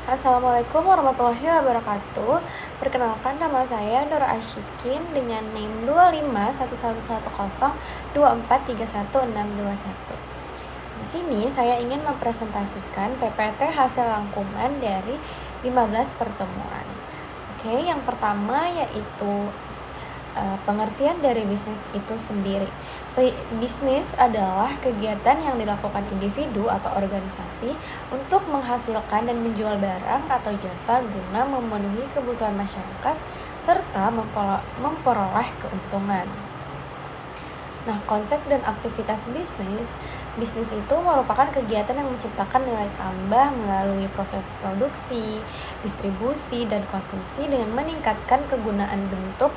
Assalamualaikum warahmatullahi wabarakatuh. Perkenalkan, nama saya Nur Asyikin dengan NIM 25110243161. Di sini saya ingin mempresentasikan PPT hasil rangkuman dari 15 pertemuan. Oke, yang pertama yaitu pengertian dari bisnis itu sendiri. Bisnis adalah kegiatan yang dilakukan individu atau organisasi untuk menghasilkan dan menjual barang atau jasa guna memenuhi kebutuhan masyarakat serta memperoleh keuntungan. Nah, konsep dan aktivitas bisnis itu merupakan kegiatan yang menciptakan nilai tambah melalui proses produksi, distribusi, dan konsumsi dengan meningkatkan kegunaan bentuk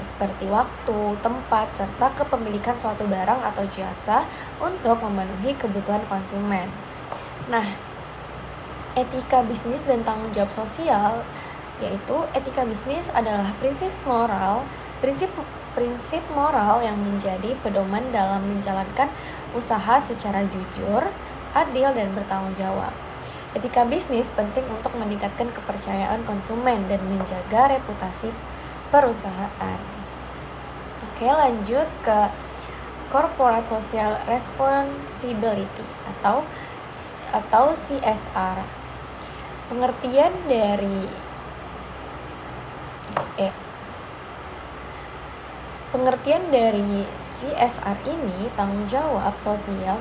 seperti waktu, tempat, serta kepemilikan suatu barang atau jasa untuk memenuhi kebutuhan konsumen. Nah, etika bisnis dan tanggung jawab sosial, yaitu etika bisnis adalah prinsip moral yang menjadi pedoman dalam menjalankan usaha secara jujur, adil, dan bertanggung jawab. Etika bisnis penting untuk meningkatkan kepercayaan konsumen dan menjaga reputasi perusahaan. Oke, lanjut ke Corporate Social Responsibility atau CSR. Pengertian dari CSR ini tanggung jawab sosial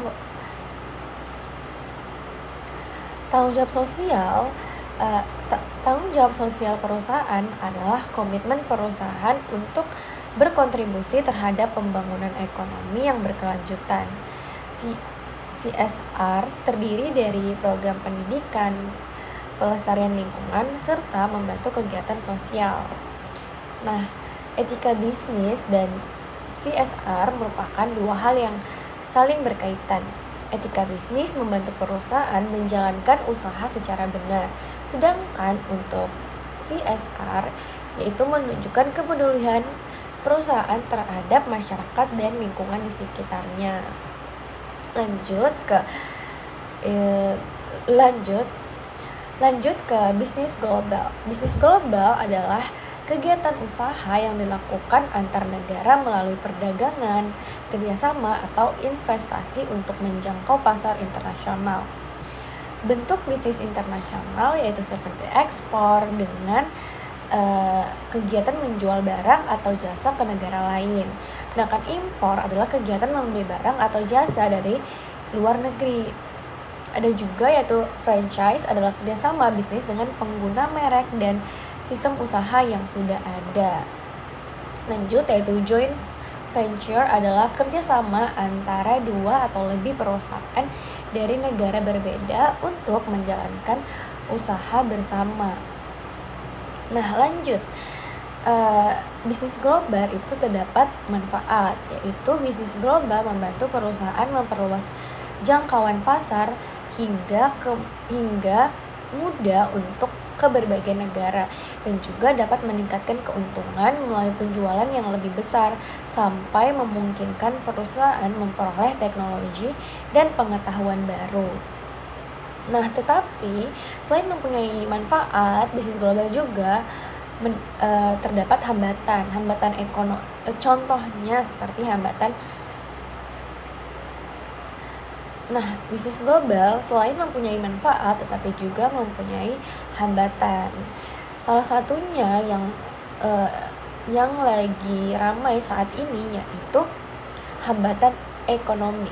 perusahaan adalah komitmen perusahaan untuk berkontribusi terhadap pembangunan ekonomi yang berkelanjutan. CSR terdiri dari program pendidikan, pelestarian lingkungan, serta membantu kegiatan sosial. Nah, etika bisnis dan CSR merupakan dua hal yang saling berkaitan. Etika bisnis membantu perusahaan menjalankan usaha secara benar, sedangkan untuk CSR yaitu menunjukkan kepedulian perusahaan terhadap masyarakat dan lingkungan di sekitarnya. Lanjut ke bisnis global. Bisnis global adalah kegiatan usaha yang dilakukan antar negara melalui perdagangan, kerjasama, atau investasi untuk menjangkau pasar internasional. Bentuk bisnis internasional yaitu seperti ekspor dengan kegiatan menjual barang atau jasa ke negara lain. Sedangkan impor adalah kegiatan membeli barang atau jasa dari luar negeri. Ada juga yaitu franchise adalah kerjasama bisnis dengan pengguna merek dan sistem usaha yang sudah ada. Lanjut yaitu joint venture adalah kerjasama antara dua atau lebih perusahaan dari negara berbeda untuk menjalankan usaha bersama. Nah, lanjut. Bisnis global itu terdapat manfaat, yaitu bisnis global membantu perusahaan memperluas jangkauan pasar hingga mudah untuk ke berbagai negara dan juga dapat meningkatkan keuntungan melalui penjualan yang lebih besar sampai memungkinkan perusahaan memperoleh teknologi dan pengetahuan baru. Nah, tetapi selain mempunyai manfaat, bisnis global juga terdapat hambatan ekonomi. Contohnya seperti bisnis global selain mempunyai manfaat tetapi juga mempunyai hambatan. Salah satunya yang lagi ramai saat ini yaitu hambatan ekonomi.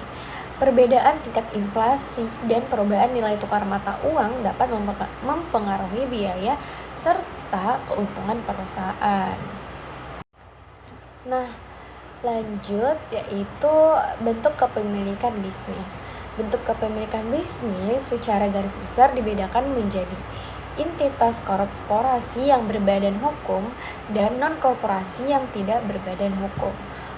Perbedaan tingkat inflasi dan perubahan nilai tukar mata uang dapat mempengaruhi biaya serta keuntungan perusahaan. Nah, lanjut yaitu bentuk kepemilikan bisnis. Bentuk kepemilikan bisnis secara garis besar dibedakan menjadi entitas korporasi yang berbadan hukum dan non-korporasi yang tidak berbadan hukum.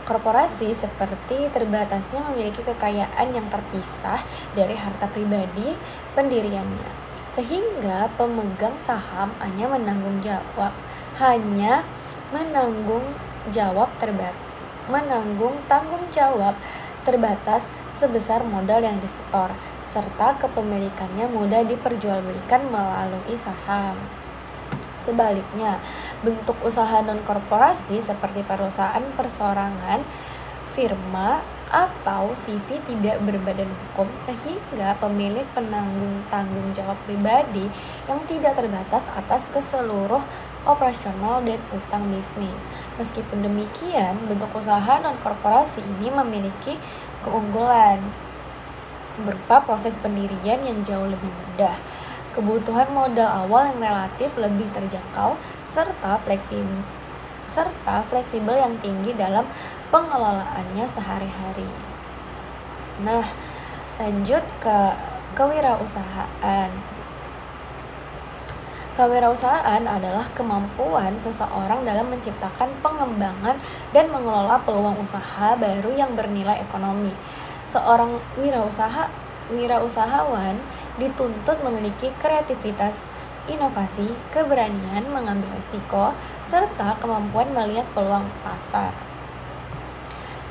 Korporasi seperti terbatasnya memiliki kekayaan yang terpisah dari harta pribadi pendiriannya, sehingga pemegang saham hanya menanggung tanggung jawab terbatas sebesar modal yang disetor, serta kepemilikannya mudah diperjualbelikan melalui saham. Sebaliknya, bentuk usaha non-korporasi seperti perusahaan perseorangan, firma, atau CV tidak berbadan hukum sehingga pemilik penanggung tanggung jawab pribadi yang tidak terbatas atas keseluruh operasional dan utang bisnis. Meskipun demikian, bentuk usaha non-korporasi ini memiliki keunggulan berupa proses pendirian yang jauh lebih mudah, kebutuhan modal awal yang relatif lebih terjangkau, serta fleksibel yang tinggi dalam pengelolaannya sehari-hari. Nah, lanjut ke kewirausahaan. Kewirausahaan adalah kemampuan seseorang dalam menciptakan pengembangan dan mengelola peluang usaha baru yang bernilai ekonomi. Seorang wirausahawan dituntut memiliki kreativitas, inovasi, keberanian mengambil risiko, serta kemampuan melihat peluang pasar.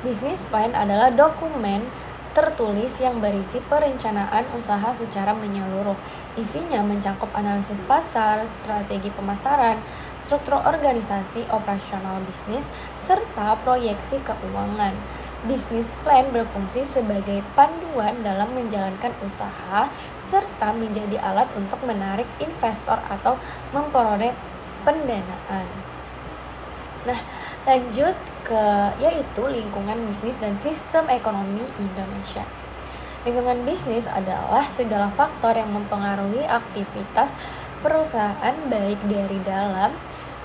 Business plan adalah dokumen tertulis yang berisi perencanaan usaha secara menyeluruh. Isinya mencakup analisis pasar, strategi pemasaran, struktur organisasi operasional bisnis, serta proyeksi keuangan. Business plan berfungsi sebagai panduan dalam menjalankan usaha serta menjadi alat untuk menarik investor atau memperoleh pendanaan. Nah, lanjut ke yaitu lingkungan bisnis dan sistem ekonomi Indonesia. Lingkungan bisnis adalah segala faktor yang mempengaruhi aktivitas perusahaan baik dari dalam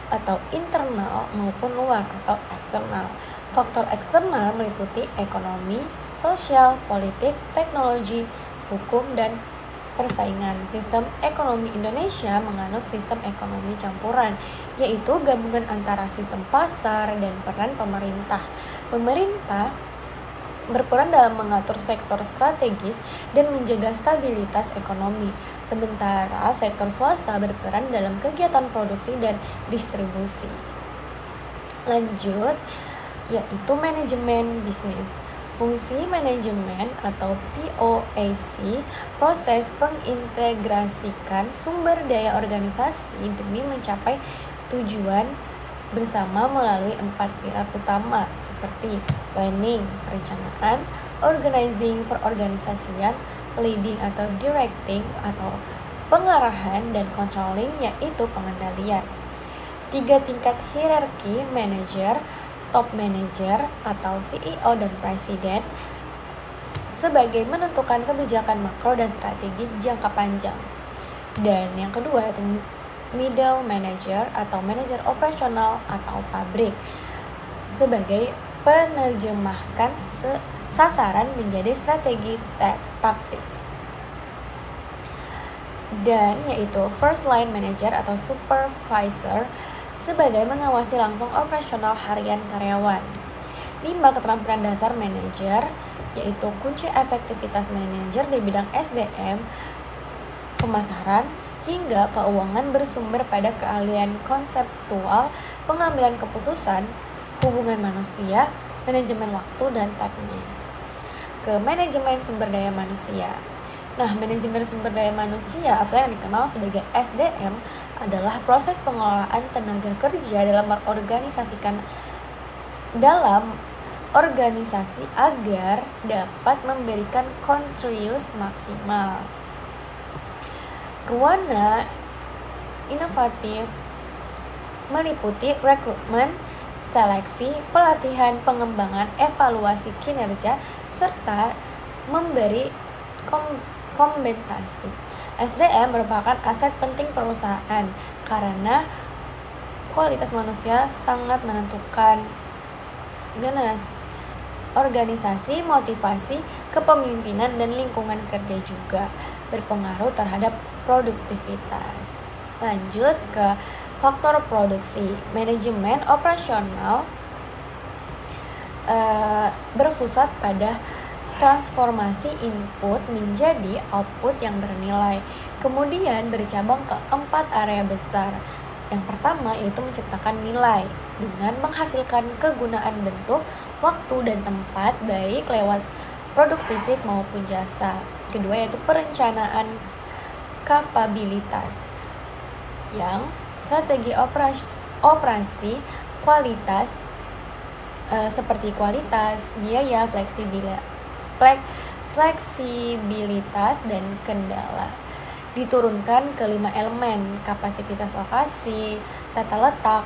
atau internal maupun luar atau eksternal. Faktor eksternal meliputi ekonomi, sosial, politik, teknologi, hukum, dan persaingan. Sistem ekonomi Indonesia menganut sistem ekonomi campuran, yaitu gabungan antara sistem pasar dan peran pemerintah. Pemerintah berperan dalam mengatur sektor strategis dan menjaga stabilitas ekonomi, sementara sektor swasta berperan dalam kegiatan produksi dan distribusi. Lanjut, yaitu manajemen bisnis. Fungsi manajemen atau POAC, proses pengintegrasikan sumber daya organisasi demi mencapai tujuan bersama melalui 4 pilar utama seperti planning, perencanaan, organizing, perorganisasian, leading atau directing atau pengarahan, dan controlling yaitu pengendalian. 3 tingkat hierarki manajer, top manager atau CEO dan presiden sebagai menentukan kebijakan makro dan strategi jangka panjang. Dan yang kedua yaitu middle manager atau manajer operasional atau pabrik sebagai penerjemahkan sasaran menjadi strategi taktis. Dan yaitu first line manager atau supervisor sebagai mengawasi langsung operasional harian karyawan. 5 keterampilan dasar manajer, yaitu kunci efektivitas manajer di bidang SDM, pemasaran, hingga keuangan bersumber pada keahlian konseptual, pengambilan keputusan, hubungan manusia, manajemen waktu, dan teknis. Ke manajemen sumber daya manusia. Nah, manajemen sumber daya manusia atau yang dikenal sebagai SDM adalah proses pengelolaan tenaga kerja dalam organisasi agar dapat memberikan kontribusi maksimal. Ruana inovatif meliputi rekrutmen, seleksi, pelatihan, pengembangan, evaluasi kinerja, serta memberi kompensasi. SDM merupakan aset penting perusahaan karena kualitas manusia sangat menentukan organisasi, motivasi, kepemimpinan, dan lingkungan kerja juga berpengaruh terhadap produktivitas. Lanjut ke faktor produksi. Manajemen operasional berpusat pada transformasi input menjadi output yang bernilai. Kemudian bercabang ke 4 area besar. Yang pertama yaitu menciptakan nilai dengan menghasilkan kegunaan bentuk, waktu, dan tempat baik lewat produk fisik maupun jasa. Kedua yaitu perencanaan kapabilitas, yang strategi operasi kualitas seperti kualitas, biaya, fleksibilitas dan kendala. Diturunkan ke 5 elemen: kapasitas lokasi, tata letak,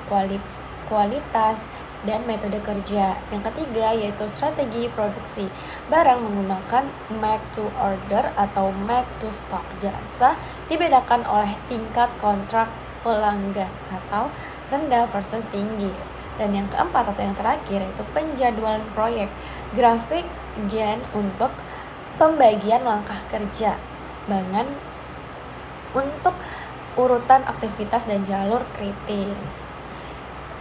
kualitas, dan metode kerja. Yang ketiga yaitu strategi produksi. Barang menggunakan make to order atau make to stock. Jasa dibedakan oleh tingkat kontrak pelanggan atau rendah versus tinggi. Dan yang keempat atau yang terakhir yaitu penjadwalan proyek. Grafik Gantt untuk pembagian langkah kerja. Bangan untuk urutan aktivitas dan jalur kritis.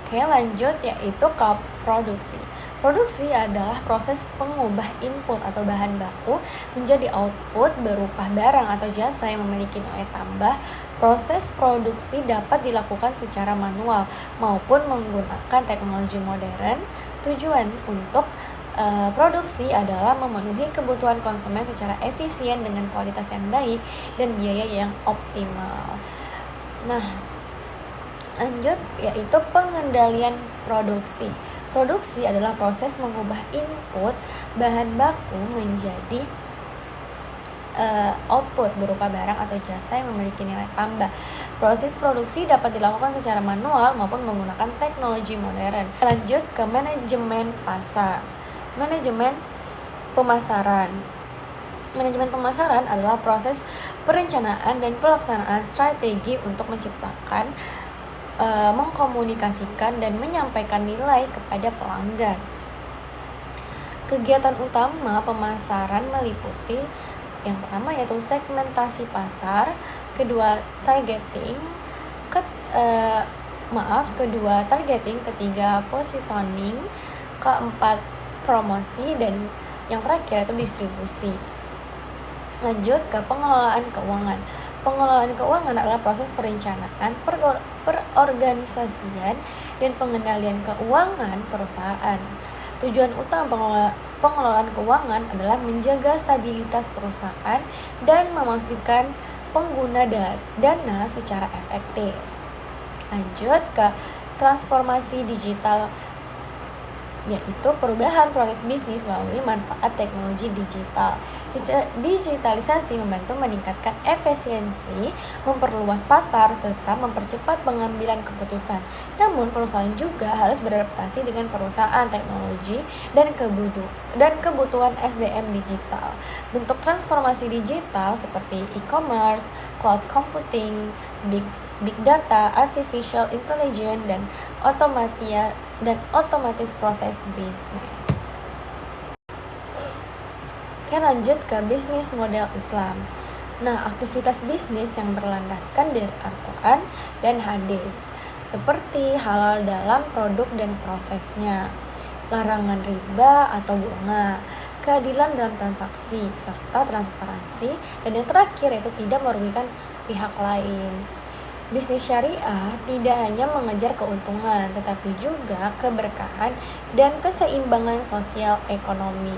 Oke, lanjut yaitu ke produksi. Produksi adalah proses pengubah input atau bahan baku menjadi output berupa barang atau jasa yang memiliki nilai tambah. Proses produksi dapat dilakukan secara manual maupun menggunakan teknologi modern. Tujuan untuk produksi adalah memenuhi kebutuhan konsumen secara efisien dengan kualitas yang baik dan biaya yang optimal. Nah, lanjut yaitu pengendalian produksi. Produksi adalah proses mengubah input bahan baku menjadi output berupa barang atau jasa yang memiliki nilai tambah. Proses produksi dapat dilakukan secara manual maupun menggunakan teknologi modern. Lanjut ke manajemen pasar. Manajemen pemasaran. Manajemen pemasaran adalah proses perencanaan dan pelaksanaan strategi untuk menciptakan, mengkomunikasikan, dan menyampaikan nilai kepada pelanggan. Kegiatan utama pemasaran meliputi yang pertama yaitu segmentasi pasar, kedua targeting, ketiga positioning, keempat promosi, dan yang terakhir itu distribusi. Lanjut ke pengelolaan keuangan. Pengelolaan keuangan adalah proses perencanaan, perorganisasian, dan pengendalian keuangan perusahaan. Tujuan utama pengelolaan keuangan adalah menjaga stabilitas perusahaan dan memastikan pengguna dana secara efektif. Lanjut ke transformasi digital, yaitu perubahan proses bisnis melalui manfaat teknologi digital. Digitalisasi membantu meningkatkan efisiensi, memperluas pasar, serta mempercepat pengambilan keputusan. Namun, perusahaan juga harus beradaptasi dengan perusahaan teknologi dan kebutuhan SDM digital. Bentuk transformasi digital seperti e-commerce, cloud computing, big data, artificial intelligence, dan otomatis proses bisnis. Oke, lanjut ke bisnis model Islam. Nah, aktivitas bisnis yang berlandaskan dari Al-Quran dan hadis, seperti halal dalam produk dan prosesnya, larangan riba atau bunga, keadilan dalam transaksi, serta transparansi, dan yang terakhir yaitu tidak merugikan pihak lain. Bisnis syariah tidak hanya mengejar keuntungan, tetapi juga keberkahan dan keseimbangan sosial ekonomi.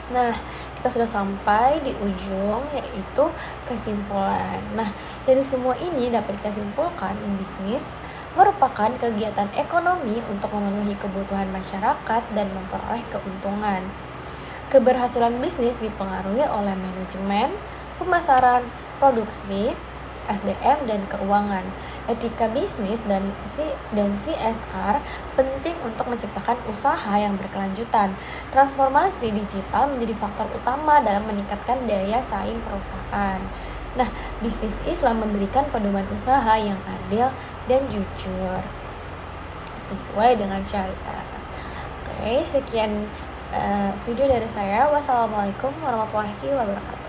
Nah, kita sudah sampai di ujung, yaitu kesimpulan. Nah, dari semua ini dapat kita simpulkan, bisnis merupakan kegiatan ekonomi untuk memenuhi kebutuhan masyarakat dan memperoleh keuntungan. Keberhasilan bisnis dipengaruhi oleh manajemen, pemasaran, produksi, SDM, dan keuangan. Etika bisnis dan CSR penting untuk menciptakan usaha yang berkelanjutan. Transformasi digital menjadi faktor utama dalam meningkatkan daya saing perusahaan. Nah, bisnis Islam memberikan pedoman usaha yang adil dan jujur sesuai dengan syariat. Oke, sekian video dari saya. Wassalamualaikum warahmatullahi wabarakatuh.